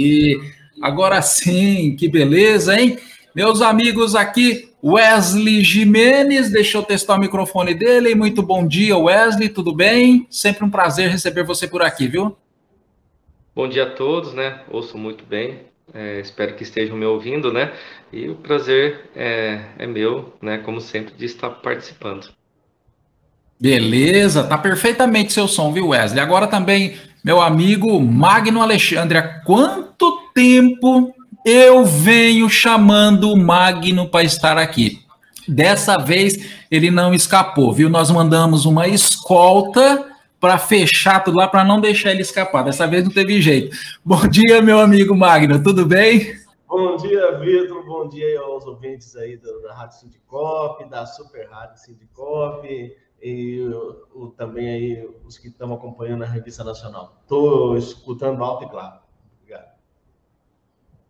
E agora sim, que beleza, hein? Meus amigos aqui, Wesley Jimenez, deixa eu testar o microfone dele. Muito bom dia, Wesley, tudo bem? Sempre um prazer receber você por aqui, viu? Bom dia a todos, né? Ouço muito bem, espero que estejam me ouvindo, né? E o prazer é meu, né? Como sempre, de estar participando. Beleza, tá perfeitamente seu som, viu, Wesley? Agora também, meu amigo Magno Alexandre, há quanto tempo eu venho chamando o Magno para estar aqui? Dessa vez ele não escapou, viu? Nós mandamos uma escolta para fechar tudo lá, para não deixar ele escapar. Dessa vez não teve jeito. Bom dia, meu amigo Magno, tudo bem? Bom dia, Vitor. Bom dia aos ouvintes aí da Rádio Sindicop, da Super Rádio Sindicop e também aí os que estão acompanhando a Revista Nacional. Estou escutando alto e claro. Obrigado.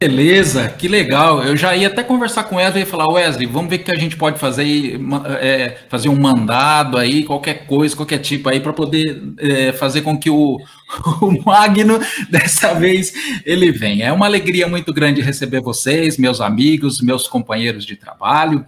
Beleza, que legal. Eu já ia até conversar com o Wesley e falar, Wesley, vamos ver o que a gente pode fazer, fazer um mandado aí, qualquer coisa, qualquer tipo aí, para poder fazer com que o Magno, dessa vez, ele venha. É uma alegria muito grande receber vocês, meus amigos, meus companheiros de trabalho,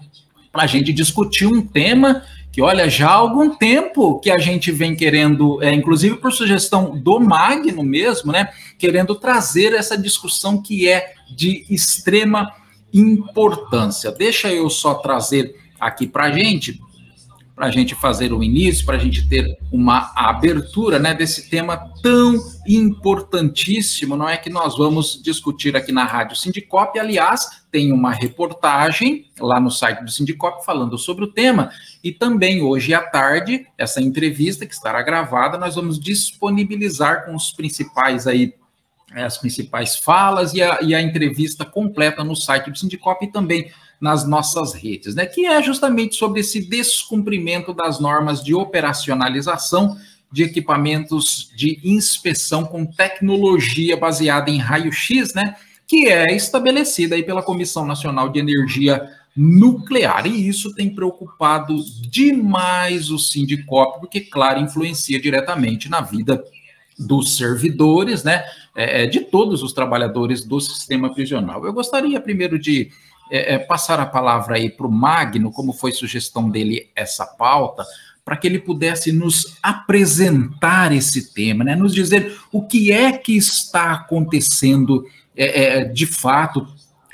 para a gente discutir um tema que, olha, já há algum tempo que a gente vem querendo, inclusive por sugestão do Magno mesmo, né, querendo trazer essa discussão que é de extrema importância. Deixa eu só trazer aqui para a gente fazer o início, para a gente ter uma abertura, né, desse tema tão importantíssimo, não é, que nós vamos discutir aqui na Rádio Sindicop. Aliás, tem uma reportagem lá no site do Sindicop falando sobre o tema, e também hoje à tarde, essa entrevista que estará gravada, nós vamos disponibilizar com os principais aí, as principais falas e a entrevista completa no site do Sindicop e também nas nossas redes, né? Que é justamente sobre esse descumprimento das normas de operacionalização de equipamentos de inspeção com tecnologia baseada em raio-x, né? Que é estabelecida aí pela Comissão Nacional de Energia Nuclear. E isso tem preocupado demais o Sindicop, porque, claro, influencia diretamente na vida dos servidores, né, de todos os trabalhadores do sistema prisional. Eu gostaria primeiro de passar a palavra aí para o Magno, como foi sugestão dele essa pauta, para que ele pudesse nos apresentar esse tema, né, nos dizer o que é que está acontecendo de fato,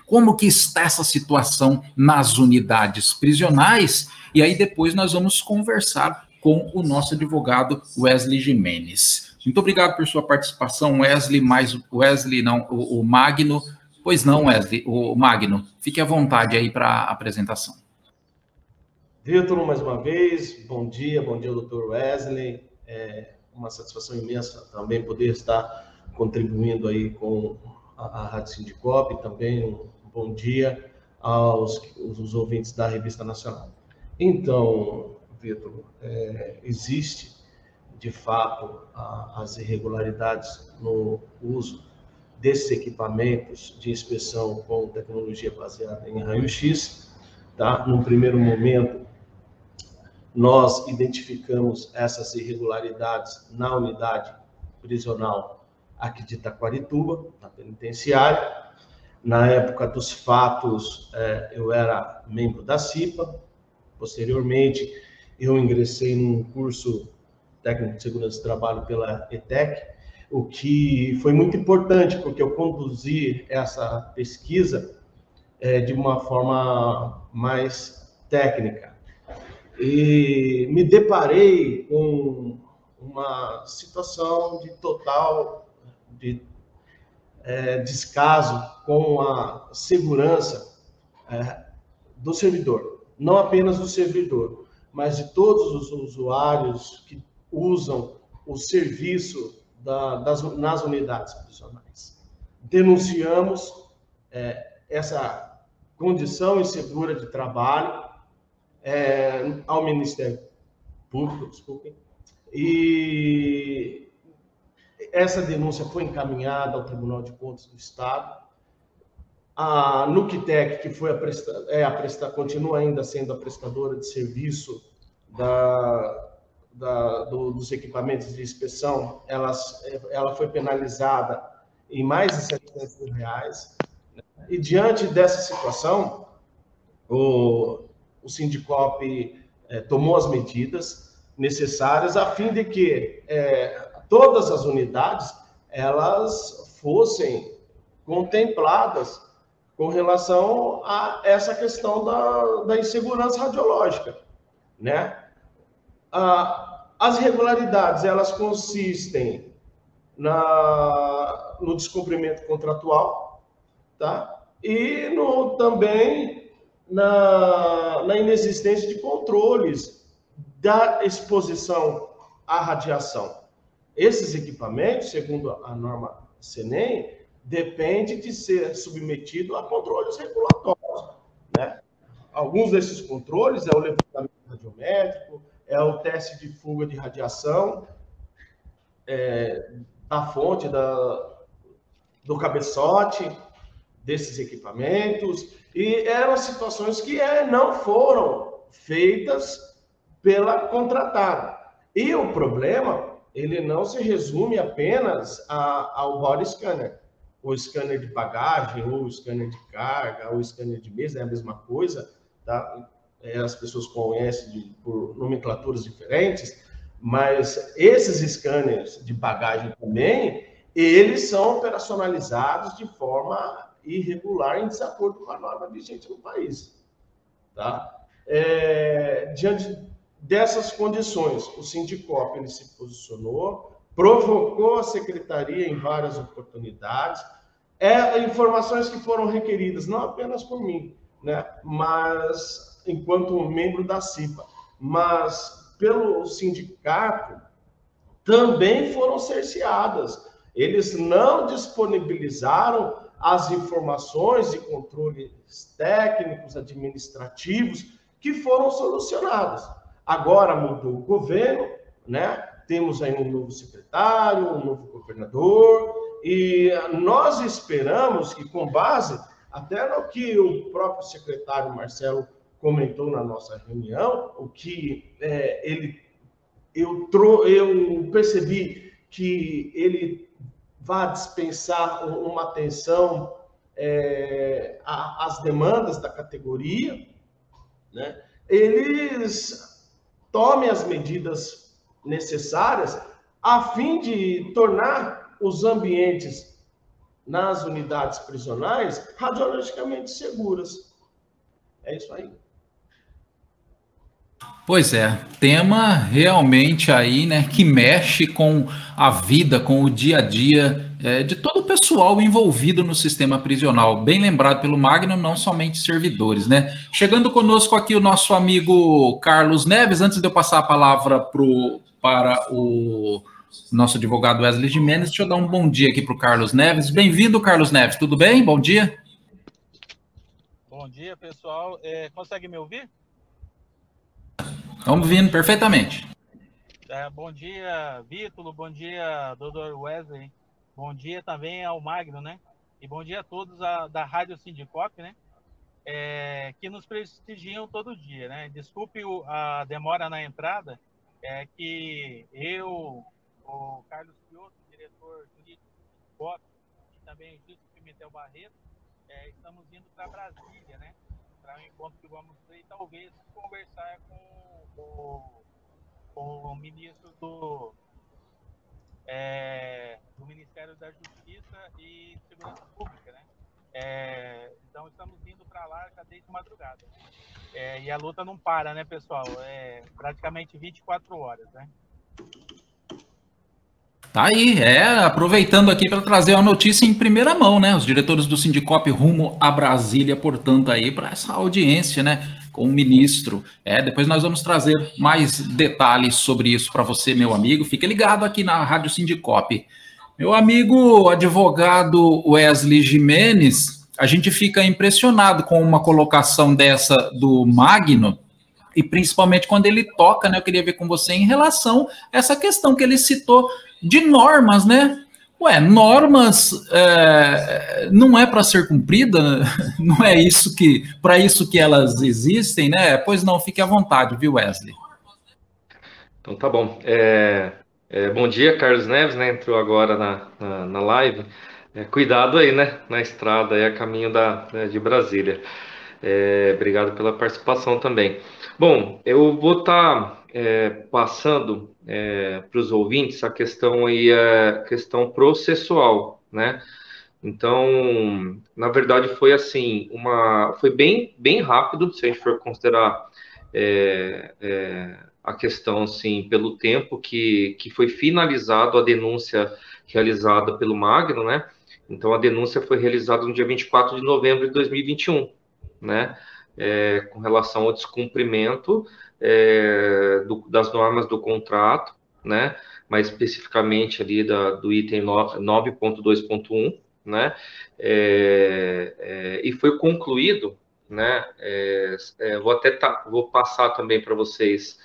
como que está essa situação nas unidades prisionais, e aí depois nós vamos conversar com o nosso advogado Wesley Jimenez. Muito obrigado por sua participação, Wesley, mas Wesley não, o Magno, pois não, Wesley, o Magno, fique à vontade aí para a apresentação. Vitor, mais uma vez, bom dia, doutor Wesley, é uma satisfação imensa também poder estar contribuindo aí com a Rádio Sindicop, e também um bom dia aos ouvintes da Revista Nacional. Então, Vitor, existe de fato as irregularidades no uso desses equipamentos de inspeção com tecnologia baseada em raio-x, tá? No primeiro momento, nós identificamos essas irregularidades na unidade prisional aqui de Taquarituba, na penitenciária. Na época dos fatos, eu era membro da CIPA. Posteriormente, eu ingressei num curso técnico de segurança do trabalho pela ETEC, o que foi muito importante, porque eu conduzi essa pesquisa de uma forma mais técnica. E me deparei com uma situação de total descaso com a segurança do servidor. Não apenas do servidor, mas de todos os usuários que usam o serviço nas unidades prisionais. Denunciamos essa condição insegura de trabalho ao Ministério Público, desculpem, e essa denúncia foi encaminhada ao Tribunal de Contas do Estado. A Nuctec, que foi continua ainda sendo a prestadora de serviço dos equipamentos de inspeção, ela foi penalizada em mais de R$700 mil. E diante dessa situação, o Sindicop tomou as medidas necessárias a fim de que todas as unidades elas fossem contempladas com relação a essa questão da insegurança radiológica, né? As irregularidades, elas consistem no descumprimento contratual, tá? E também na inexistência de controles da exposição à radiação. Esses equipamentos, segundo a norma CNEM, depende de ser submetido a controles regulatórios, né? Alguns desses controles é o levantamento radiométrico, é o teste de fuga de radiação da fonte do cabeçote desses equipamentos, e eram situações que não foram feitas pela contratada. E o problema, ele não se resume apenas ao body scanner. O scanner de bagagem, ou o scanner de carga, ou o scanner de mesa, é a mesma coisa, tá? As pessoas conhecem por nomenclaturas diferentes, mas esses scanners de bagagem também, eles são operacionalizados de forma irregular, em desacordo com a norma vigente no país, tá? Diante dessas condições, o Sindicop ele se posicionou, provocou a secretaria em várias oportunidades, informações que foram requeridas, não apenas por mim, né, mas enquanto membro da CIPA, mas pelo sindicato, também foram cerceadas. Eles não disponibilizaram as informações e controles técnicos, administrativos, que foram solucionados. Agora mudou o governo, né? Temos aí um novo secretário, um novo governador, e nós esperamos que, com base até no que o próprio secretário Marcelo comentou na nossa reunião, o que eu percebi que ele vai dispensar uma atenção às demandas da categoria, né? Eles tomem as medidas necessárias a fim de tornar os ambientes nas unidades prisionais radiologicamente seguras. É isso aí. Pois é, tema realmente aí, né, que mexe com a vida, com o dia a dia de todo o pessoal envolvido no sistema prisional. Bem lembrado pelo Magno, não somente servidores, né? Chegando conosco aqui o nosso amigo Carlos Neves. Antes de eu passar a palavra para o nosso advogado Wesley Gimenez, deixa eu dar um bom dia aqui para o Carlos Neves. Bem-vindo, Carlos Neves, tudo bem? Bom dia. Bom dia, pessoal. Consegue me ouvir? Estamos ouvindo perfeitamente. Bom dia, Vítor. Bom dia, doutor Wesley. Bom dia também ao Magno, né? E bom dia a todos da Rádio Sindicop, né? Que nos prestigiam todo dia, né? Desculpe a demora na entrada, que eu, o Carlos Piotto, diretor jurídico do Sindicop, e também o Gilson Pimentel Barreto, estamos indo para Brasília, né? Para um encontro que vamos ter e talvez conversar com o ministro do Ministério da Justiça e Segurança Pública, né? Então estamos indo para lá já desde madrugada. E a luta não para, né, pessoal? Praticamente 24 horas, né? Tá aí, aproveitando aqui para trazer a notícia em primeira mão, né? Os diretores do Sindicop rumo a Brasília, portanto, aí para essa audiência, né? Com o ministro. Depois nós vamos trazer mais detalhes sobre isso para você, meu amigo. Fique ligado aqui na Rádio Sindicop. Meu amigo advogado Wesley Gimenez, a gente fica impressionado com uma colocação dessa do Magno, e principalmente quando ele toca, né? Eu queria ver com você em relação a essa questão que ele citou de normas, né? Normas não é para ser cumprida, não é isso para isso que elas existem, né? Pois não, fique à vontade, viu, Wesley? Então tá bom. Bom dia, Carlos Neves, né? Entrou agora na live. Cuidado aí, né? Na estrada, aí a caminho de Brasília. Obrigado pela participação também. Bom, eu vou estar passando para os ouvintes a questão aí, a questão processual, né? Então, na verdade, foi assim, foi bem rápido, se a gente for considerar a questão, assim, pelo tempo que foi finalizado a denúncia realizada pelo Magno, né? Então, a denúncia foi realizada no dia 24 de novembro de 2021, né? Com relação ao descumprimento das normas do contrato, né? Mais especificamente ali do item 9.2.1, né? E foi concluído, né? Vou passar também para vocês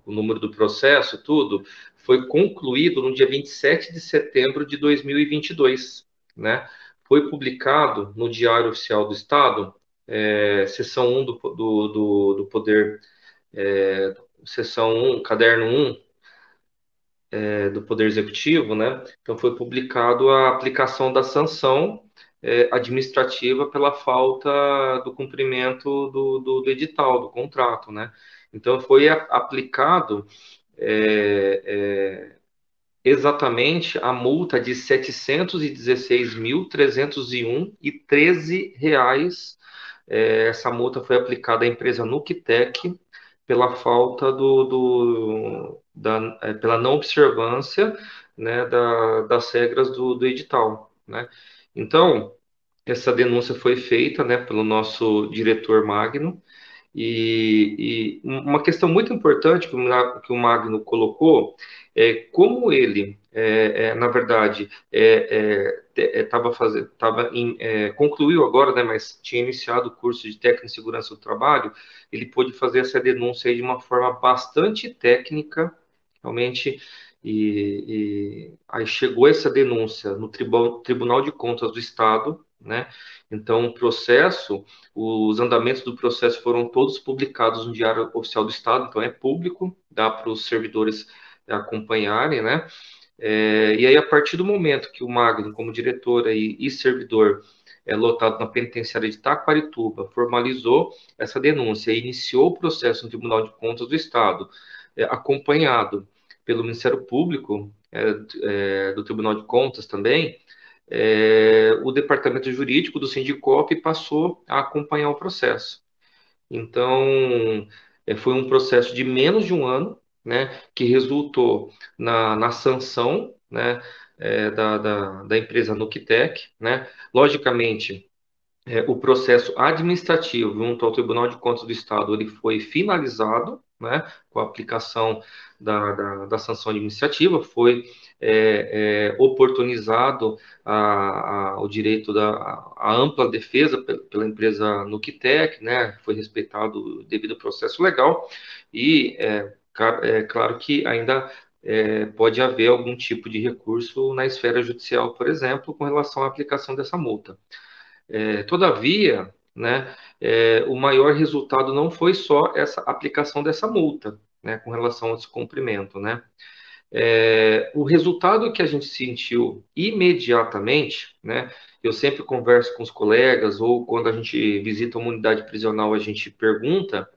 o número do processo, tudo. Foi concluído no dia 27 de setembro de 2022, né? Foi publicado no Diário Oficial do Estado, seção 1 do Poder, seção 1, caderno 1, do Poder Executivo, né? Então, foi publicado a aplicação da sanção administrativa pela falta do cumprimento do edital, do contrato, né? Então, foi aplicado exatamente a multa de R$ 716.301,13. Essa multa foi aplicada à empresa Nuctec pela falta pela não observância, né, das regras do edital, né? Então, essa denúncia foi feita, né, pelo nosso diretor Magno, e uma questão muito importante que o Magno colocou é como ele, na verdade, concluiu agora, né, mas tinha iniciado o curso de técnico em segurança do trabalho. Ele pôde fazer essa denúncia aí de uma forma bastante técnica, realmente, e aí chegou essa denúncia no Tribunal de Contas do Estado, né? Então, os andamentos do processo foram todos publicados no Diário Oficial do Estado, então é público, dá para os servidores acompanharem, né? E aí, a partir do momento que o Magno, como diretor e servidor lotado na penitenciária de Taquarituba, formalizou essa denúncia e iniciou o processo no Tribunal de Contas do Estado, acompanhado pelo Ministério Público do Tribunal de Contas também, o departamento jurídico do Sindicop passou a acompanhar o processo. Então, foi um processo de menos de um ano, né, que resultou na sanção, né, da empresa Nuctec, né. Logicamente, o processo administrativo junto ao Tribunal de Contas do Estado ele foi finalizado, né, com a aplicação da sanção administrativa, foi oportunizado o direito a ampla defesa pela empresa Nuctec, né, foi respeitado o devido processo legal, e claro que ainda pode haver algum tipo de recurso na esfera judicial, por exemplo, com relação à aplicação dessa multa. Todavia, né, o maior resultado não foi só essa aplicação dessa multa, né, com relação ao descumprimento, né? O resultado que a gente sentiu imediatamente, né? Eu sempre converso com os colegas, ou quando a gente visita uma unidade prisional, a gente pergunta.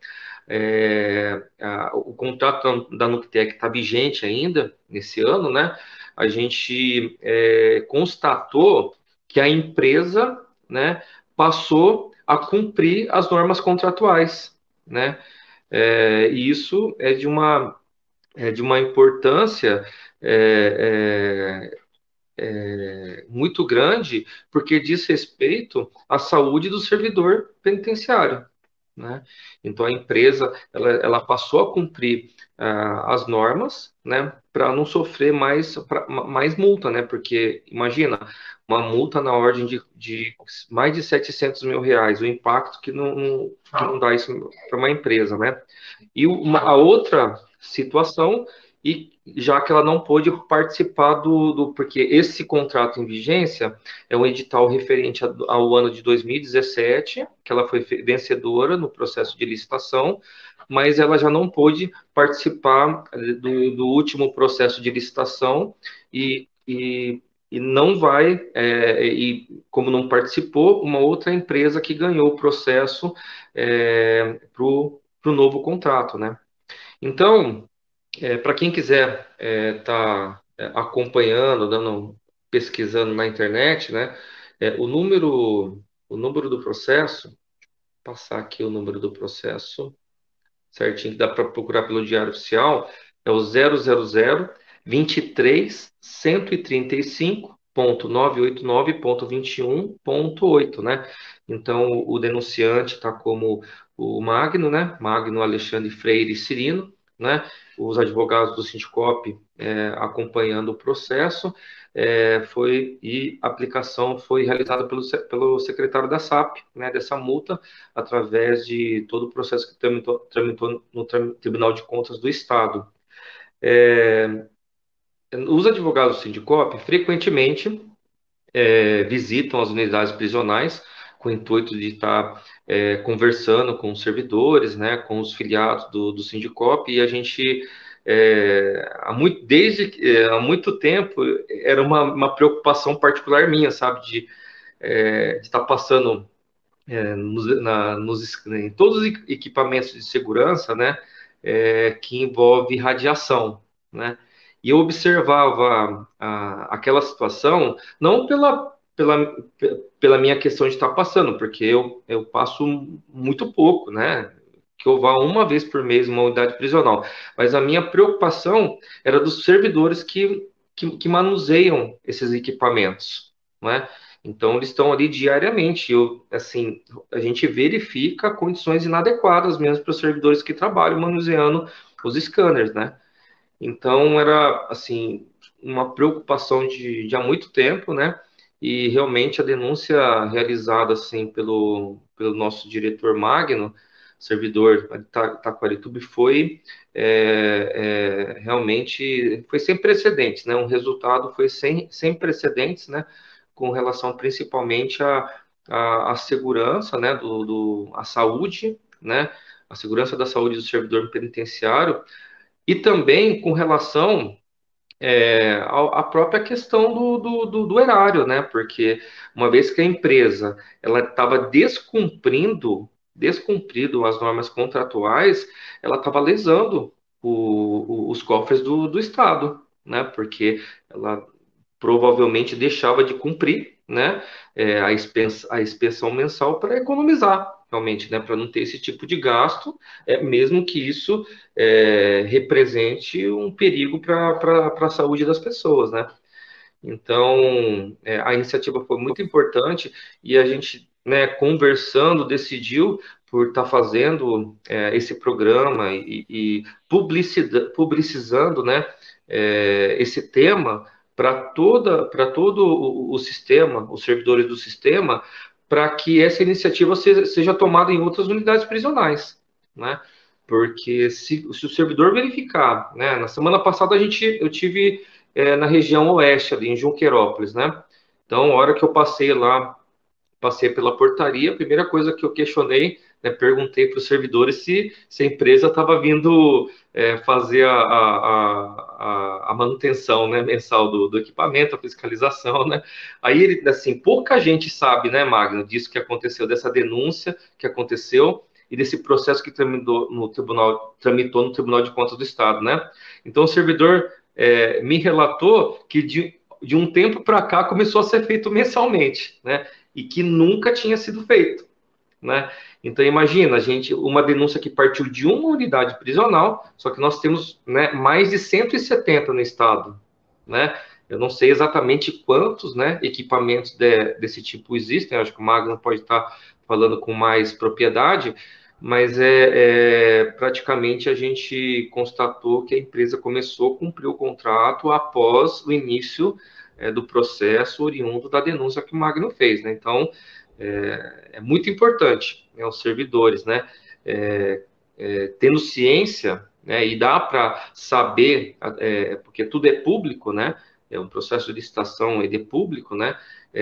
O contrato da Nuctec está vigente ainda nesse ano, né? A gente constatou que a empresa, né, passou a cumprir as normas contratuais, né? E isso é de uma importância muito grande, porque diz respeito à saúde do servidor penitenciário, né? Então a empresa ela passou a cumprir as normas, né, para não sofrer mais multa, né? Porque imagina uma multa na ordem de mais de R$ 700.000, o impacto que não dá isso para uma empresa, né? E a outra situação, e já que ela não pôde participar porque esse contrato em vigência é um edital referente ao ano de 2017, que ela foi vencedora no processo de licitação, mas ela já não pôde participar do último processo de licitação, e e não vai, e como não participou, uma outra empresa que ganhou o processo para o novo contrato, né? Então, para quem quiser estar acompanhando, pesquisando na internet, né? O número do processo, passar aqui o número do processo certinho, que dá para procurar pelo Diário Oficial, é o 00023.135.989.21.8, né? Então, o denunciante está como o Magno, né? Magno Alexandre Freire Cirino, né? Os advogados do Sindicop acompanhando o processo, e a aplicação foi realizada pelo secretário da SAP, né? Dessa multa, através de todo o processo que tramitou no Tribunal de Contas do Estado. Os advogados do Sindicop frequentemente visitam as unidades prisionais com o intuito de estar conversando com os servidores, né, com os filiados do Sindicop, e a gente, há muito tempo, era uma preocupação particular minha, sabe, de estar passando em todos os equipamentos de segurança, né, que envolve radiação, né? E eu observava aquela situação, não pela minha questão de estar passando, porque eu passo muito pouco, né? Que eu vá uma vez por mês em uma unidade prisional. Mas a minha preocupação era dos servidores que manuseiam esses equipamentos, não é? Então, eles estão ali diariamente. Assim, a gente verifica condições inadequadas mesmo para os servidores que trabalham manuseando os scanners, né? Então, era, assim, uma preocupação de há muito tempo, né? E realmente a denúncia realizada, assim, pelo nosso diretor Magno, servidor de Taquarituba, foi realmente, foi sem precedentes, né? Um resultado foi sem precedentes, né? Com relação principalmente à segurança, né? A saúde, né? A segurança da saúde do servidor penitenciário, e também com relação à própria questão do erário, né? Porque uma vez que a empresa ela estava descumprindo as normas contratuais, ela estava lesando os cofres do Estado, né? Porque ela provavelmente deixava de cumprir, né, a expensão mensal para economizar, realmente, né, para não ter esse tipo de gasto, mesmo que isso represente um perigo para a saúde das pessoas, né. Então, a iniciativa foi muito importante e a gente, né, conversando, decidiu por estar fazendo esse programa e publicizando, né, esse tema para todo o sistema, os servidores do sistema, para que essa iniciativa seja tomada em outras unidades prisionais, né? Porque se o servidor verificar, né? Na semana passada eu tive na região oeste, ali em Junqueirópolis, né? Então, a hora que eu passei lá, passei pela portaria, a primeira coisa que eu questionei, né, perguntei para os servidores se a empresa estava vindo fazer a manutenção, né, mensal do equipamento, a fiscalização, né? Aí, assim, pouca gente sabe, né, Magno, disso que aconteceu, dessa denúncia que aconteceu e desse processo que tramitou no Tribunal de Contas do Estado, né? Então, o servidor me relatou que de um tempo para cá começou a ser feito mensalmente, né? E que nunca tinha sido feito, né? Então imagina, uma denúncia que partiu de uma unidade prisional, só que nós temos, né, mais de 170 no estado, né? Eu não sei exatamente quantos, né, equipamentos desse tipo existem, acho que o Magno pode estar falando com mais propriedade, mas praticamente a gente constatou que a empresa começou a cumprir o contrato após o início do processo oriundo da denúncia que o Magno fez, né? Então, é muito importante, né, os servidores, né, tendo ciência, né, e dá para saber, porque tudo é público, né, é um processo de licitação, ele é público, né,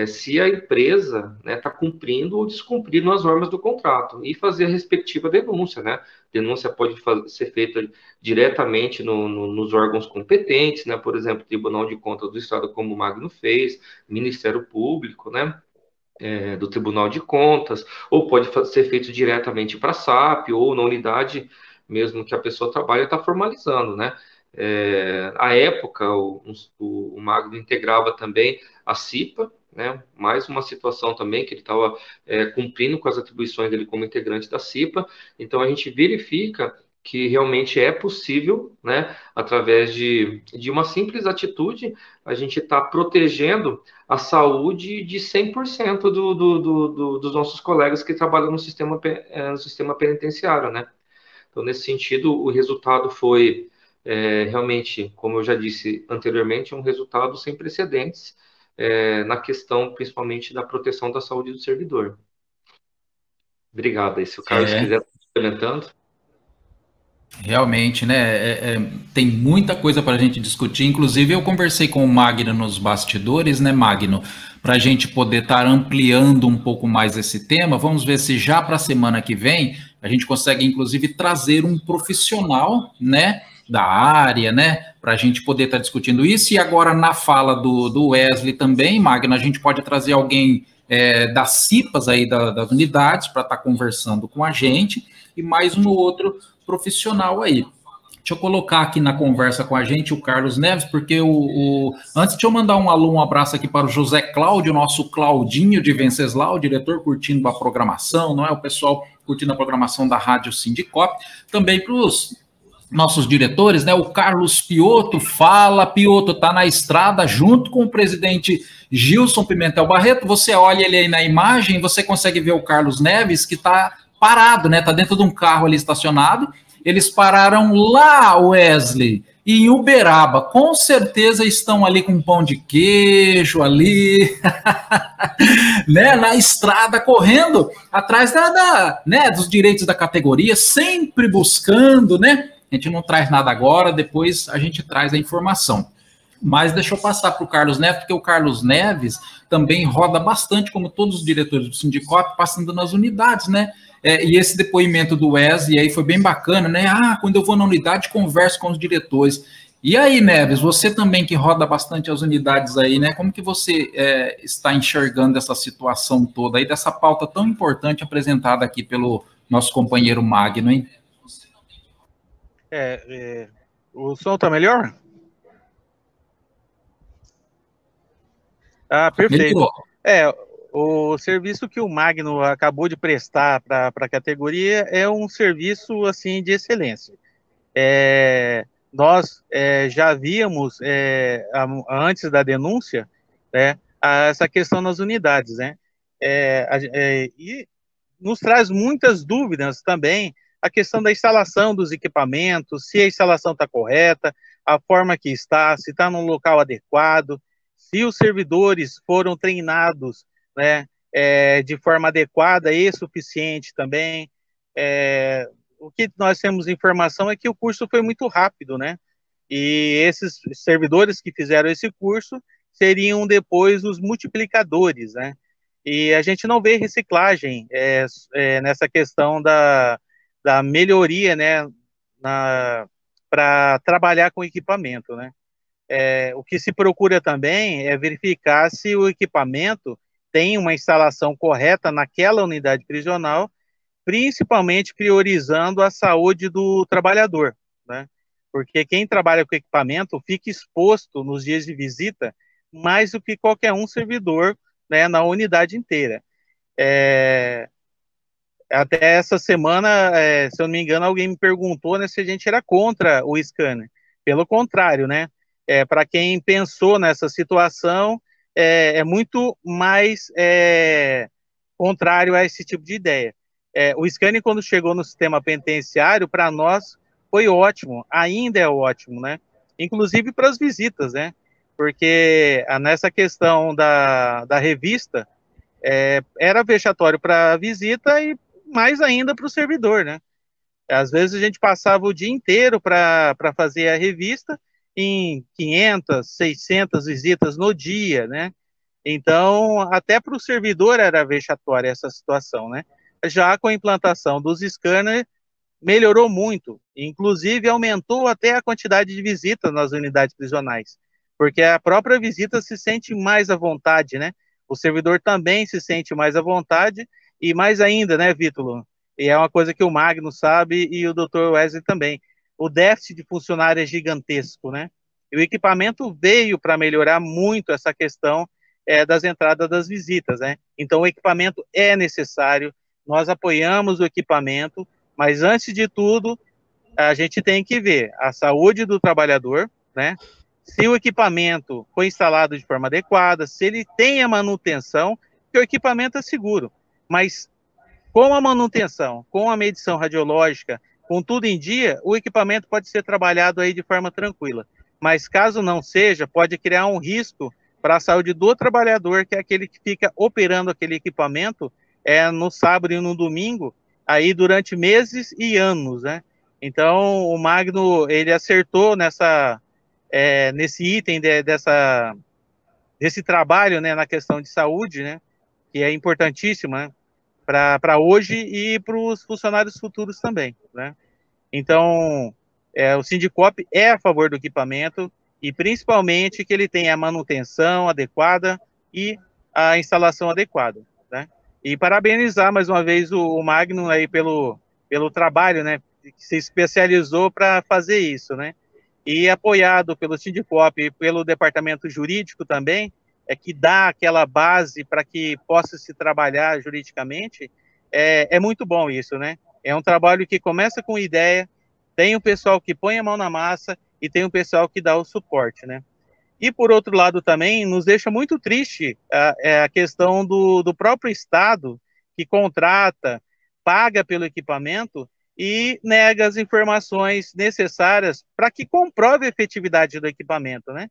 se a empresa está cumprindo ou descumprindo as normas do contrato e fazer a respectiva denúncia, né? Denúncia pode ser feita diretamente nos órgãos competentes, né? Por exemplo, Tribunal de Contas do Estado, como o Magno fez, Ministério Público, né? Do Tribunal de Contas, ou pode ser feito diretamente para a SAP, ou na unidade mesmo que a pessoa trabalha, está formalizando, né? À época, o Magno integrava também a CIPA, né? Mais uma situação também que ele estava cumprindo com as atribuições dele como integrante da CIPA, então a gente verifica que realmente é possível, né, através de uma simples atitude, a gente está protegendo a saúde de 100% dos nossos colegas que trabalham no sistema penitenciário, né? Então, nesse sentido, o resultado foi realmente, como eu já disse anteriormente, um resultado sem precedentes na questão, principalmente, da proteção da saúde do servidor. Obrigado. E se o Carlos quiser complementando. Realmente, né? Tem muita coisa para a gente discutir. Inclusive, eu conversei com o Magno nos bastidores, né, Magno? Para a gente poder estar ampliando um pouco mais esse tema. Vamos ver se já para a semana que vem a gente consegue, inclusive, trazer um profissional, né, da área, né, para a gente poder estar discutindo isso. E agora, na fala do Wesley também, Magno, a gente pode trazer alguém das CIPAs aí, das unidades, para estar conversando com a gente, e mais um outro profissional aí. Deixa eu colocar aqui na conversa com a gente o Carlos Neves, porque antes de eu mandar um abraço aqui para o José Cláudio, nosso Claudinho de Venceslau, o diretor curtindo a programação, não é? O pessoal curtindo a programação da Rádio Sindicop, também para os nossos diretores, né? O Carlos Piotto fala, Piotto está na estrada junto com o presidente Gilson Pimentel Barreto. Você olha ele aí na imagem, você consegue ver o Carlos Neves, que está parado, né? Tá dentro de um carro ali estacionado. Eles pararam lá, Wesley, em Uberaba. Com certeza estão ali com pão de queijo ali, né? Na estrada, correndo atrás né? Dos direitos da categoria, sempre buscando, né? A gente não traz nada agora, depois a gente traz a informação. Mas deixa eu passar para o Carlos Neves, porque o Carlos Neves também roda bastante, como todos os diretores do Sindicop, passando nas unidades, né? E esse depoimento do Wesley aí foi bem bacana, né? Quando eu vou na unidade, converso com os diretores. E aí, Neves, você também que roda bastante as unidades aí, né? Como que você está enxergando essa situação toda aí, dessa pauta tão importante apresentada aqui pelo nosso companheiro Magno, hein? O som tá melhor? Perfeito. O serviço que o Magno acabou de prestar para a categoria é um serviço assim de excelência. Nós já víamos antes da denúncia, né, essa questão nas unidades, né? E nos traz muitas dúvidas também a questão da instalação dos equipamentos, se a instalação está correta, a forma que está, se está num local adequado, se os servidores foram treinados, né, de forma adequada e suficiente também. O que nós temos informação é que o curso foi muito rápido, né? E esses servidores que fizeram esse curso seriam depois os multiplicadores, né? E a gente não vê reciclagem nessa questão da melhoria, né, para trabalhar com equipamento, né? O que se procura também é verificar se o equipamento tem uma instalação correta naquela unidade prisional, principalmente priorizando a saúde do trabalhador, né? Porque quem trabalha com equipamento fica exposto nos dias de visita mais do que qualquer um servidor, né, na unidade inteira. Até essa semana, se eu não me engano, alguém me perguntou, né, se a gente era contra o scanner. Pelo contrário, né? Para quem pensou nessa situação, é muito mais contrário a esse tipo de ideia. O scanner, quando chegou no sistema penitenciário, para nós foi ótimo, ainda é ótimo, né? Inclusive para as visitas, né? Porque nessa questão da revista, era vexatório para a visita e mais ainda para o servidor, né? Às vezes a gente passava o dia inteiro para fazer a revista, em 500, 600 visitas no dia, né? Então, até para o servidor era vexatória essa situação, né? Já com a implantação dos scanners, melhorou muito, inclusive aumentou até a quantidade de visitas nas unidades prisionais, porque a própria visita se sente mais à vontade, né? O servidor também se sente mais à vontade, e mais ainda, né, Vítor? E é uma coisa que o Magno sabe e o Dr. Wesley também. O déficit de funcionário é gigantesco, né? E o equipamento veio para melhorar muito essa questão das entradas das visitas, né? Então, o equipamento é necessário, nós apoiamos o equipamento, mas antes de tudo, a gente tem que ver a saúde do trabalhador, né? Se o equipamento foi instalado de forma adequada, se ele tem a manutenção, que o equipamento é seguro. Mas com a manutenção, com a medição radiológica, com tudo em dia, o equipamento pode ser trabalhado aí de forma tranquila. Mas caso não seja, pode criar um risco para a saúde do trabalhador, que é aquele que fica operando aquele equipamento no sábado e no domingo, aí durante meses e anos, né? Então, o Magno, ele acertou nesse item desse trabalho, né, na questão de saúde, né, que é importantíssimo, né, para hoje e para os funcionários futuros também, né? Então, o Sindicop é a favor do equipamento e principalmente que ele tenha a manutenção adequada e a instalação adequada, né? E parabenizar mais uma vez o Magno aí pelo trabalho, né, que se especializou para fazer isso, né? E apoiado pelo Sindicop e pelo departamento jurídico também, que dá aquela base para que possa se trabalhar juridicamente, é muito bom isso, né? É um trabalho que começa com ideia, tem o pessoal que põe a mão na massa e tem o pessoal que dá o suporte, né? E, por outro lado, também nos deixa muito triste a questão do próprio Estado, que contrata, paga pelo equipamento e nega as informações necessárias para que comprove a efetividade do equipamento, né?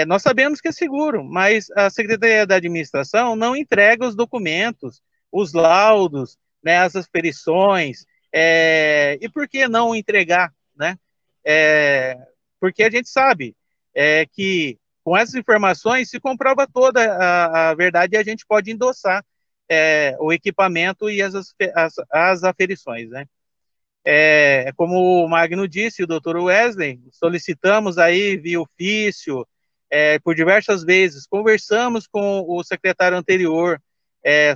Nós sabemos que é seguro, mas a Secretaria da Administração não entrega os documentos, os laudos, né, as aferições, e por que não entregar, né? Porque a gente sabe que com essas informações se comprova toda a verdade e a gente pode endossar o equipamento e as aferições, né? Como o Magno disse, o Dr. Wesley, solicitamos aí via ofício, por diversas vezes, conversamos com o secretário anterior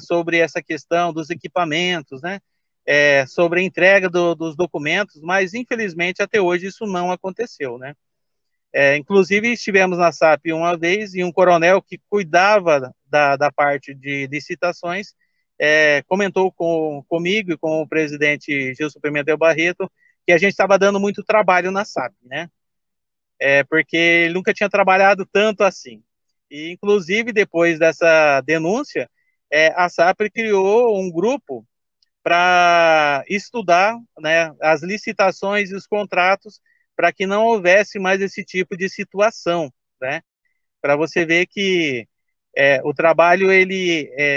sobre essa questão dos equipamentos, né? Sobre a entrega dos documentos, mas infelizmente até hoje isso não aconteceu, né? Inclusive estivemos na SAP uma vez e um coronel que cuidava da parte de licitações comentou comigo e com o presidente Gilson Pimentel Barreto que a gente estava dando muito trabalho na SAP, né? Porque ele nunca tinha trabalhado tanto assim. E, inclusive, depois dessa denúncia, a SAP criou um grupo para estudar, né, as licitações e os contratos para que não houvesse mais esse tipo de situação, né? Para você ver que o trabalho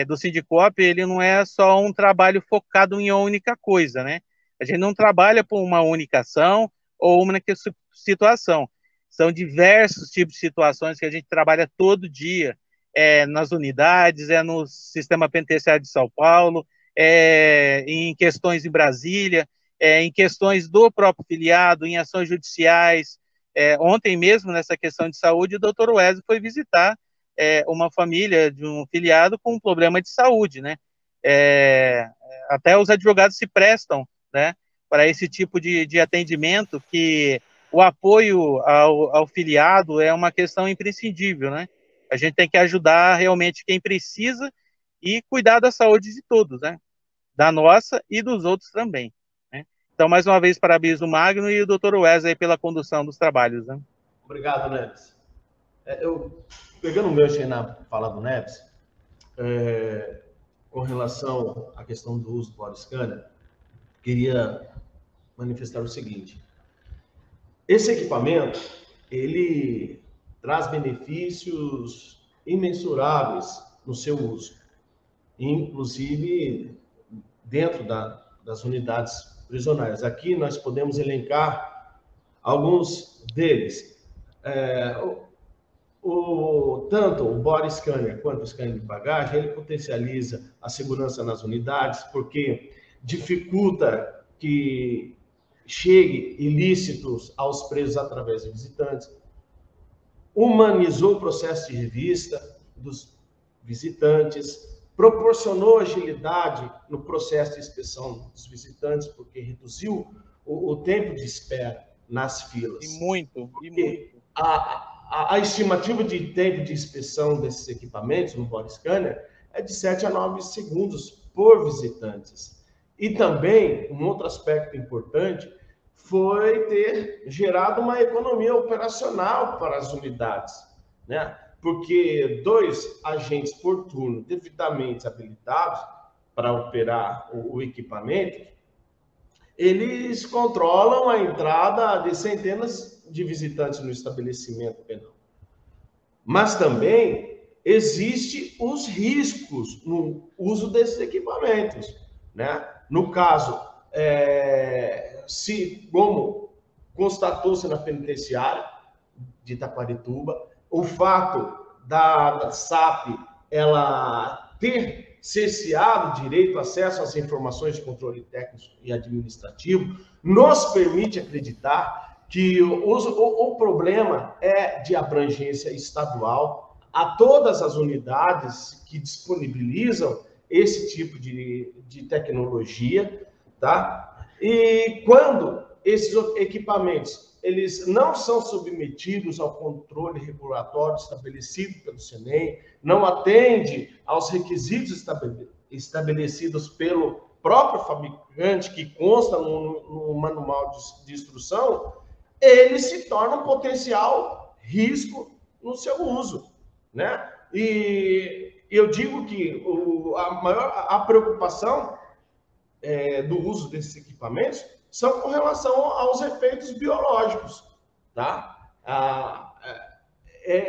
do Sindicop, ele não é só um trabalho focado em uma única coisa, né? A gente não trabalha por uma única ação ou uma única situação. São diversos tipos de situações que a gente trabalha todo dia, nas unidades, no sistema penitenciário de São Paulo, em questões em Brasília, em questões do próprio filiado, em ações judiciais. Ontem mesmo, nessa questão de saúde, o Dr. Wesley foi visitar uma família de um filiado com um problema de saúde, né? Até os advogados se prestam, né, para esse tipo de atendimento, que o apoio ao filiado é uma questão imprescindível, né? A gente tem que ajudar realmente quem precisa e cuidar da saúde de todos, né? Da nossa e dos outros também, né? Então, mais uma vez, parabéns ao Magno e o Dr. Wesley pela condução dos trabalhos, né? Obrigado, Neves. Pegando o gancho aí na fala do Neves, com relação à questão do uso do body scanner, queria manifestar o seguinte: esse equipamento, ele traz benefícios imensuráveis no seu uso, inclusive dentro das unidades prisionais. Aqui nós podemos elencar alguns deles. tanto o body scanner quanto o scanner de bagagem, ele potencializa a segurança nas unidades, porque dificulta que chegue ilícitos aos presos através de visitantes, humanizou o processo de revista dos visitantes, proporcionou agilidade no processo de inspeção dos visitantes, porque reduziu o tempo de espera nas filas. E muito. A estimativa de tempo de inspeção desses equipamentos no body scanner é de 7 a 9 segundos por visitantes. E também, um outro aspecto importante foi ter gerado uma economia operacional para as unidades, né? Porque 2 agentes por turno devidamente habilitados para operar o equipamento, eles controlam a entrada de centenas de visitantes no estabelecimento penal. Mas também existem os riscos no uso desses equipamentos, né? No caso, como constatou-se na penitenciária de Itaquarituba, o fato da SAP ela ter cerceado o direito ao acesso às informações de controle técnico e administrativo nos permite acreditar que o problema é de abrangência estadual a todas as unidades que disponibilizam esse tipo de tecnologia, tá? E quando esses equipamentos eles não são submetidos ao controle regulatório estabelecido pelo CNEM, não atende aos requisitos estabelecidos pelo próprio fabricante, que consta no manual de instrução, ele se torna um potencial risco no seu uso, né? E eu digo que a preocupação do uso desses equipamentos são com relação aos efeitos biológicos, tá?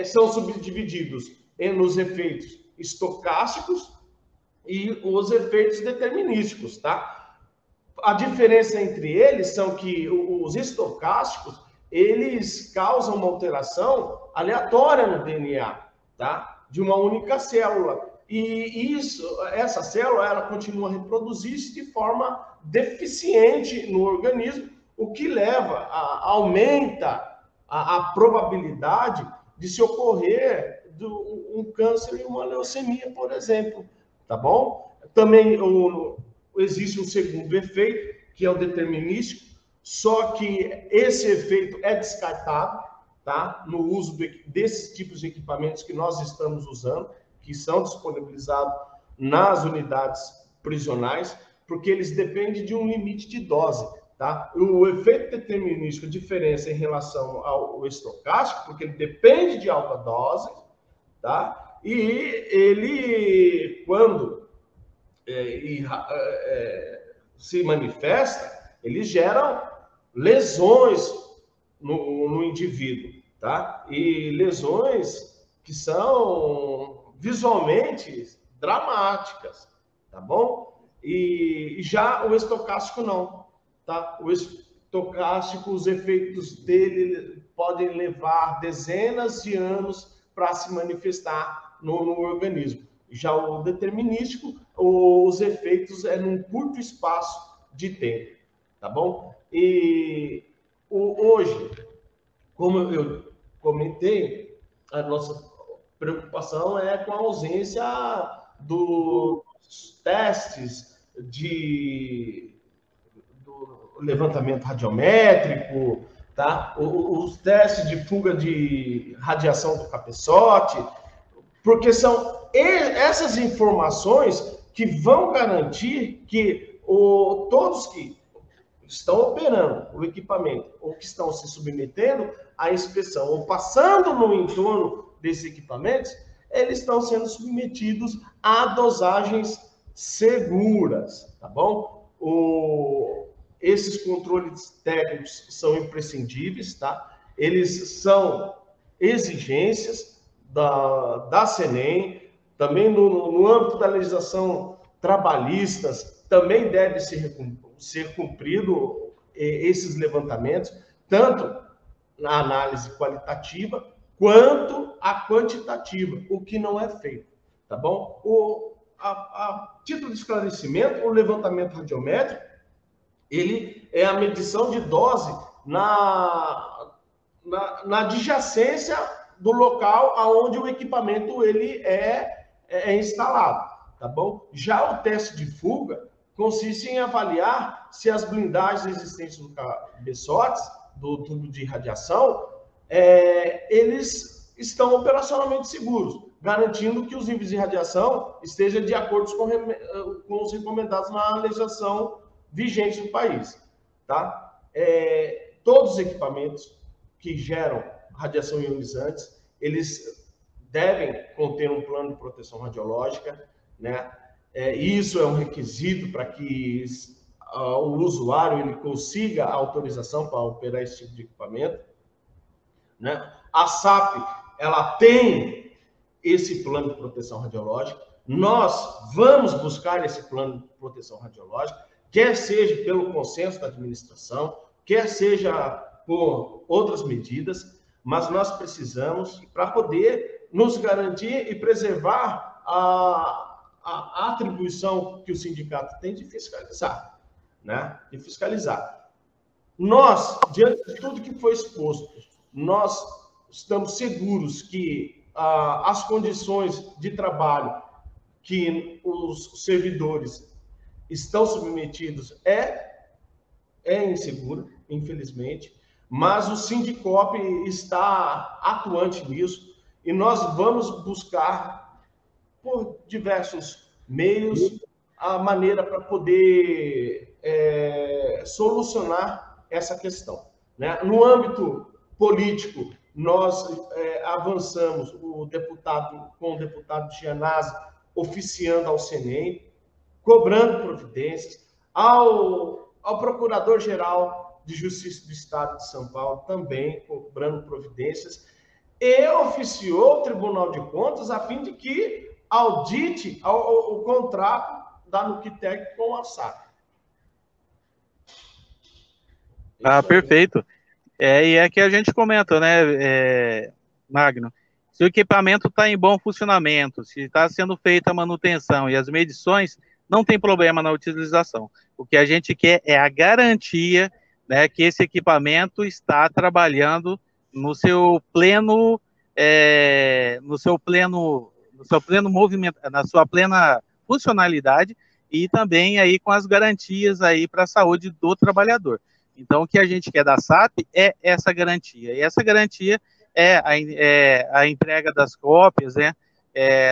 São subdivididos nos efeitos estocásticos e os efeitos determinísticos, tá? A diferença entre eles são que os estocásticos, eles causam uma alteração aleatória no DNA, tá? De uma única célula. E essa célula, ela continua a reproduzir-se de forma deficiente no organismo, o que aumenta a probabilidade de se ocorrer um câncer e uma leucemia, por exemplo, tá bom? Também existe um segundo efeito, que é o determinístico, só que esse efeito é descartado, tá? No uso desses tipos de equipamentos que nós estamos usando, que são disponibilizados nas unidades prisionais, porque eles dependem de um limite de dose, tá? O efeito determinístico, a diferença em relação ao estocástico, porque ele depende de alta dose, tá? E ele, quando se manifesta, ele gera lesões no indivíduo, tá? E lesões que são visualmente dramáticas, tá bom? E já o estocástico não, tá? O estocástico, os efeitos dele podem levar dezenas de anos para se manifestar no organismo. Já o determinístico, os efeitos num curto espaço de tempo, tá bom? E hoje, como eu comentei, a nossa preocupação é com a ausência dos testes do levantamento radiométrico, tá? Os testes de fuga de radiação do cabeçote, porque são essas informações que vão garantir que todos que estão operando o equipamento ou que estão se submetendo à inspeção ou passando no entorno desses equipamentos, eles estão sendo submetidos a dosagens seguras, tá bom? Esses controles técnicos são imprescindíveis, tá? Eles são exigências da CNEM, também no âmbito da legislação trabalhista, também deve ser cumprido esses levantamentos, tanto na análise qualitativa quanto a quantitativa, o que não é feito, tá bom? A título de esclarecimento, o levantamento radiométrico, ele é a medição de dose na adjacência do local aonde o equipamento ele é instalado, tá bom? Já o teste de fuga consiste em avaliar se as blindagens existentes no cabeçotes, do tubo de radiação, eles estão operacionalmente seguros, garantindo que os níveis de radiação estejam de acordo com os recomendados na legislação vigente no país, tá? Todos os equipamentos que geram radiação ionizante, eles devem conter um plano de proteção radiológica, né? Isso é um requisito para que o usuário ele consiga a autorização para operar esse tipo de equipamento, né? A SAP, ela tem esse plano de proteção radiológica. Nós vamos buscar esse plano de proteção radiológica, quer seja pelo consenso da administração, quer seja por outras medidas, mas nós precisamos, para poder nos garantir e preservar a atribuição que o sindicato tem de fiscalizar, né? De fiscalizar. Nós, diante de tudo que foi exposto, nós estamos seguros que as condições de trabalho que os servidores estão submetidos é insegura, infelizmente, mas o Sindicop está atuante nisso e nós vamos buscar, por diversos meios, a maneira para poder solucionar essa questão, né? No âmbito político, nós avançamos com o deputado Gianazzi oficiando ao CNEM, cobrando providências, ao Procurador-Geral de Justiça do Estado de São Paulo também cobrando providências, e oficiou o Tribunal de Contas a fim de que audite o contrato da Nuctec com a SAP. Perfeito. E é que a gente comenta, né, Magno? Se o equipamento está em bom funcionamento, se está sendo feita a manutenção e as medições, não tem problema na utilização. O que a gente quer é a garantia, né, que esse equipamento está trabalhando no seu pleno movimento, na sua plena funcionalidade e também aí com as garantias aí para a saúde do trabalhador. Então, o que a gente quer da SAP é essa garantia. E essa garantia é a entrega das cópias, né,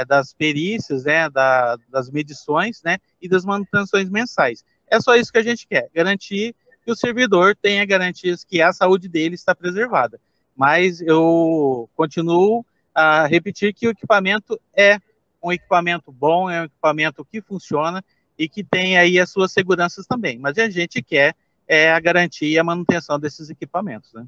das perícias, né, das medições, né, e das manutenções mensais. É só isso que a gente quer, garantir que o servidor tenha garantias que a saúde dele está preservada. Mas eu continuo a repetir que o equipamento é um equipamento bom, é um equipamento que funciona e que tem aí as suas seguranças também. Mas a gente quer a garantia e a manutenção desses equipamentos, né?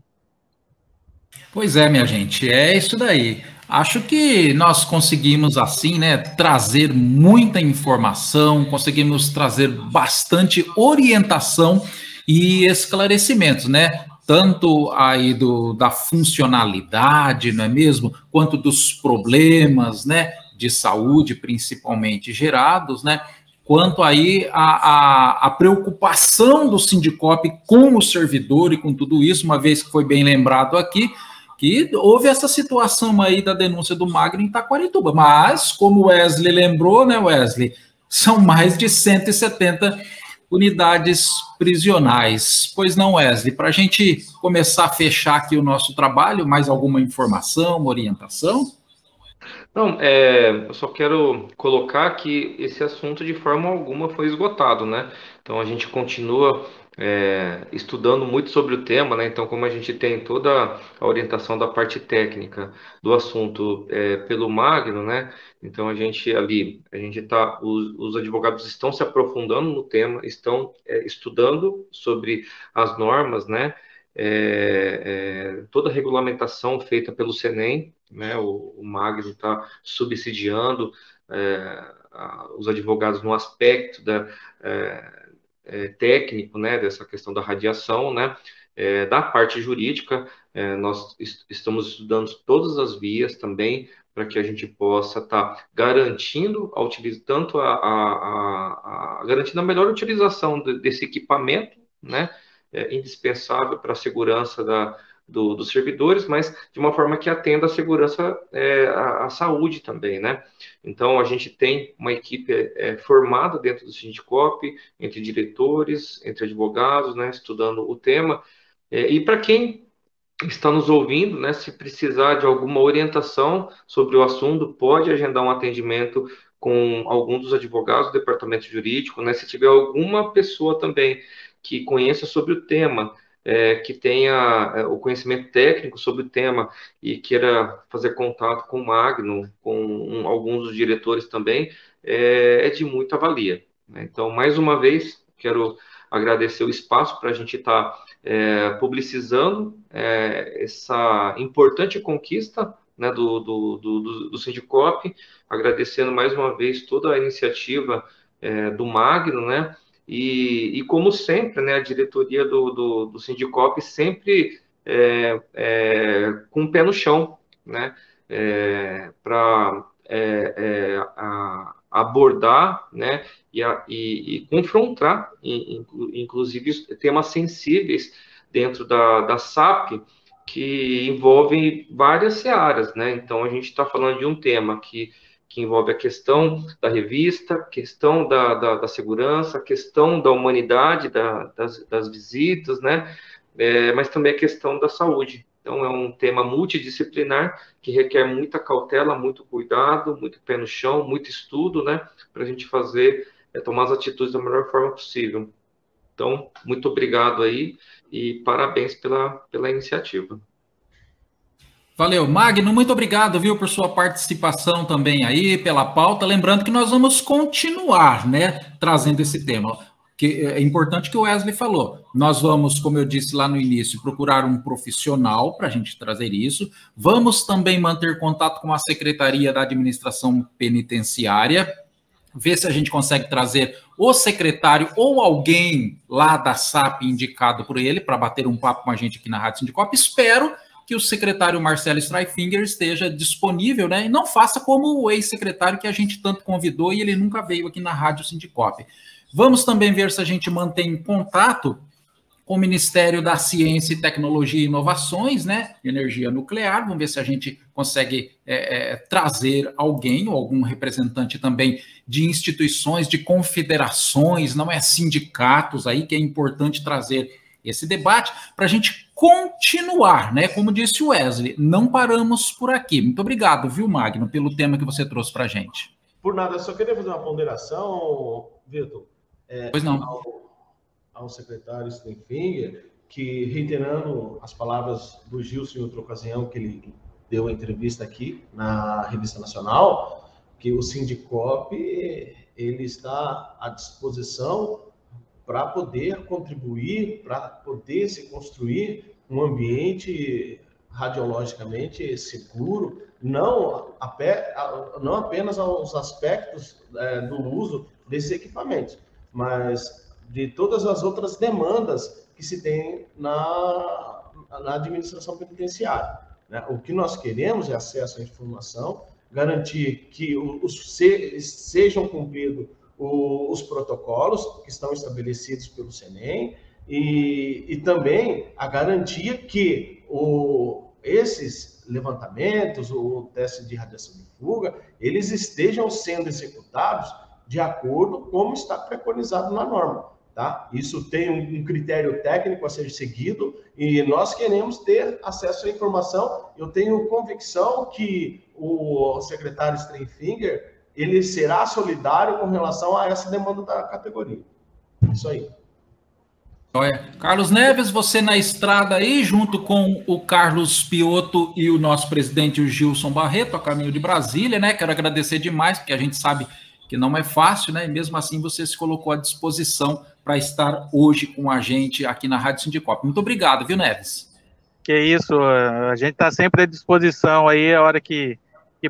Pois é, minha gente, é isso daí. Acho que nós conseguimos, assim, né, trazer muita informação, conseguimos trazer bastante orientação e esclarecimentos, né? Tanto aí da funcionalidade, não é mesmo? Quanto dos problemas, né, de saúde, principalmente gerados, né? Quanto aí a preocupação do Sindicop com o servidor e com tudo isso, uma vez que foi bem lembrado aqui, que houve essa situação aí da denúncia do Magno em Taquarituba, mas, como o Wesley lembrou, né, Wesley, são mais de 170 unidades prisionais. Pois não, Wesley, para a gente começar a fechar aqui o nosso trabalho, mais alguma informação, uma orientação? Não, eu só quero colocar que esse assunto de forma alguma foi esgotado, né? Então a gente continua estudando muito sobre o tema, né? Então, como a gente tem toda a orientação da parte técnica do assunto pelo Magno, né? Então os advogados estão se aprofundando no tema, estão estudando sobre as normas, né? Toda a regulamentação feita pelo CNEM, né, o Magno está subsidiando os advogados no aspecto técnico, né, dessa questão da radiação, né, da parte jurídica, Nós estamos estudando todas as vias também para que a gente possa estar garantindo garantindo a melhor utilização desse equipamento, né, indispensável para a segurança dos servidores, mas de uma forma que atenda a segurança, à saúde também, né? Então, a gente tem uma equipe formada dentro do Sindicop, entre diretores, entre advogados, né, estudando o tema. E para quem está nos ouvindo, né, se precisar de alguma orientação sobre o assunto, pode agendar um atendimento com algum dos advogados do departamento jurídico, né, se tiver alguma pessoa também que conheça sobre o tema, que tenha o conhecimento técnico sobre o tema e queira fazer contato com o Magno, com alguns dos diretores também, é de muita valia, né? Então, mais uma vez, quero agradecer o espaço para a gente estar publicizando essa importante conquista, né, do Sindicop, agradecendo mais uma vez toda a iniciativa do Magno, né, e como sempre, né, a diretoria do Sindicop sempre com o pé no chão, né, para abordar, né, e confrontar, inclusive, temas sensíveis dentro da SAP, que envolvem várias searas, né? Então, a gente está falando de um tema que envolve a questão da revista, questão da segurança, questão da humanidade, das visitas, né? Mas também a questão da saúde. Então, é um tema multidisciplinar que requer muita cautela, muito cuidado, muito pé no chão, muito estudo, né? Para a gente tomar as atitudes da melhor forma possível. Então, muito obrigado aí e parabéns pela iniciativa. Valeu, Magno, muito obrigado, viu, por sua participação também aí, pela pauta. Lembrando que nós vamos continuar, né, trazendo esse tema. Que é importante que o Wesley falou. Nós vamos, como eu disse lá no início, procurar um profissional para a gente trazer isso. Vamos também manter contato com a Secretaria da Administração Penitenciária, ver se a gente consegue trazer o secretário ou alguém lá da SAP indicado por ele para bater um papo com a gente aqui na Rádio Sindicop. Espero que o secretário Marcelo Streiffinger esteja disponível, né? E não faça como o ex-secretário que a gente tanto convidou e ele nunca veio aqui na Rádio Sindicop. Vamos também ver se a gente mantém contato com o Ministério da Ciência e Tecnologia e Inovações, né? Energia nuclear. Vamos ver se a gente consegue trazer alguém ou algum representante também de instituições, de confederações, não é sindicatos aí, que é importante trazer esse debate para a gente continuar, né? Como disse o Wesley, não paramos por aqui. Muito obrigado, viu, Magno, pelo tema que você trouxe para a gente. Por nada, só queria fazer uma ponderação, Vitor. Pois não. Ao secretário Streiffinger, que, reiterando as palavras do Gilson em outra ocasião, que ele deu a entrevista aqui na Revista Nacional, que o Sindicop ele está à disposição para poder contribuir, para poder se construir um ambiente radiologicamente seguro, não apenas aos aspectos do uso desses equipamentos, mas de todas as outras demandas que se tem na administração penitenciária, né? O que nós queremos é acesso à informação, garantir que sejam cumpridos os protocolos que estão estabelecidos pelo CENEM e também a garantia que esses levantamentos, o teste de radiação de fuga, eles estejam sendo executados de acordo com como está preconizado na norma, tá? Isso tem um critério técnico a ser seguido e nós queremos ter acesso à informação. Eu tenho convicção que o secretário Streiffinger ele será solidário com relação a essa demanda da categoria. Isso aí. Carlos Neves, você na estrada aí, junto com o Carlos Piotto e o nosso presidente, o Gilson Barreto, a caminho de Brasília, né? Quero agradecer demais, porque a gente sabe que não é fácil, né? E mesmo assim você se colocou à disposição para estar hoje com a gente aqui na Rádio Sindicop. Muito obrigado, viu, Neves? Que isso, a gente está sempre à disposição aí a hora que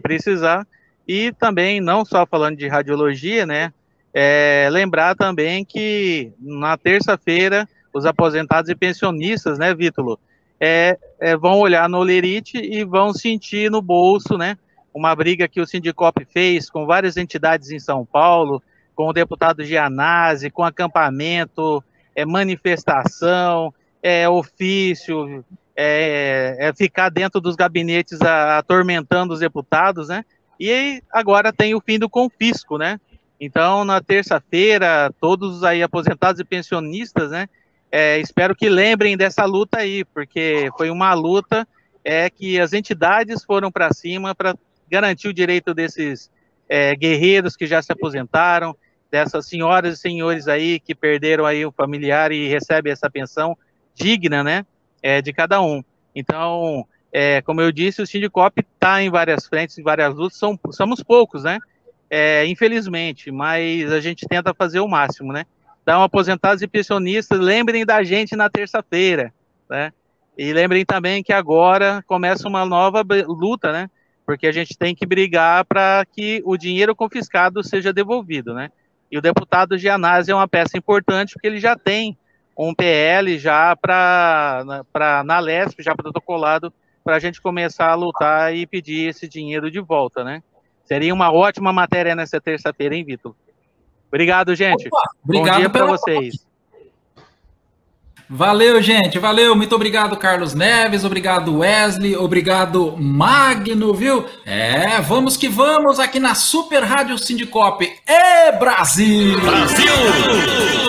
precisar. E também, não só falando de radiologia, né? Lembrar também que na terça-feira os aposentados e pensionistas, né, Vítor? vão olhar no Olerite e vão sentir no bolso, né? Uma briga que o Sindicop fez com várias entidades em São Paulo, com o deputado Gianazzi, com acampamento, manifestação, ofício, ficar dentro dos gabinetes atormentando os deputados, né? E agora tem o fim do confisco, né? Então, na terça-feira, todos aí aposentados e pensionistas, né? Espero que lembrem dessa luta aí, porque foi uma luta que as entidades foram para cima para garantir o direito desses guerreiros que já se aposentaram, dessas senhoras e senhores aí que perderam aí um familiar e recebem essa pensão digna, né? De cada um. Então, como eu disse, o Sindicop está em várias frentes, em várias lutas, somos poucos, né? Infelizmente, mas a gente tenta fazer o máximo, né? Então, aposentados e pensionistas, lembrem da gente na terça-feira, né? E lembrem também que agora começa uma nova luta, né? Porque a gente tem que brigar para que o dinheiro confiscado seja devolvido, né? E o deputado Gianazzi é uma peça importante, porque ele já tem um PL já na Lesp, já protocolado, para a gente começar a lutar e pedir esse dinheiro de volta, né? Seria uma ótima matéria nessa terça-feira, hein, Vitor? Obrigado, gente. Opa, obrigado. Bom dia para vocês. Valeu, gente. Valeu. Muito obrigado, Carlos Neves. Obrigado, Wesley. Obrigado, Magno, viu? Vamos que vamos aqui na Super Rádio Sindicop. Brasil! Brasil!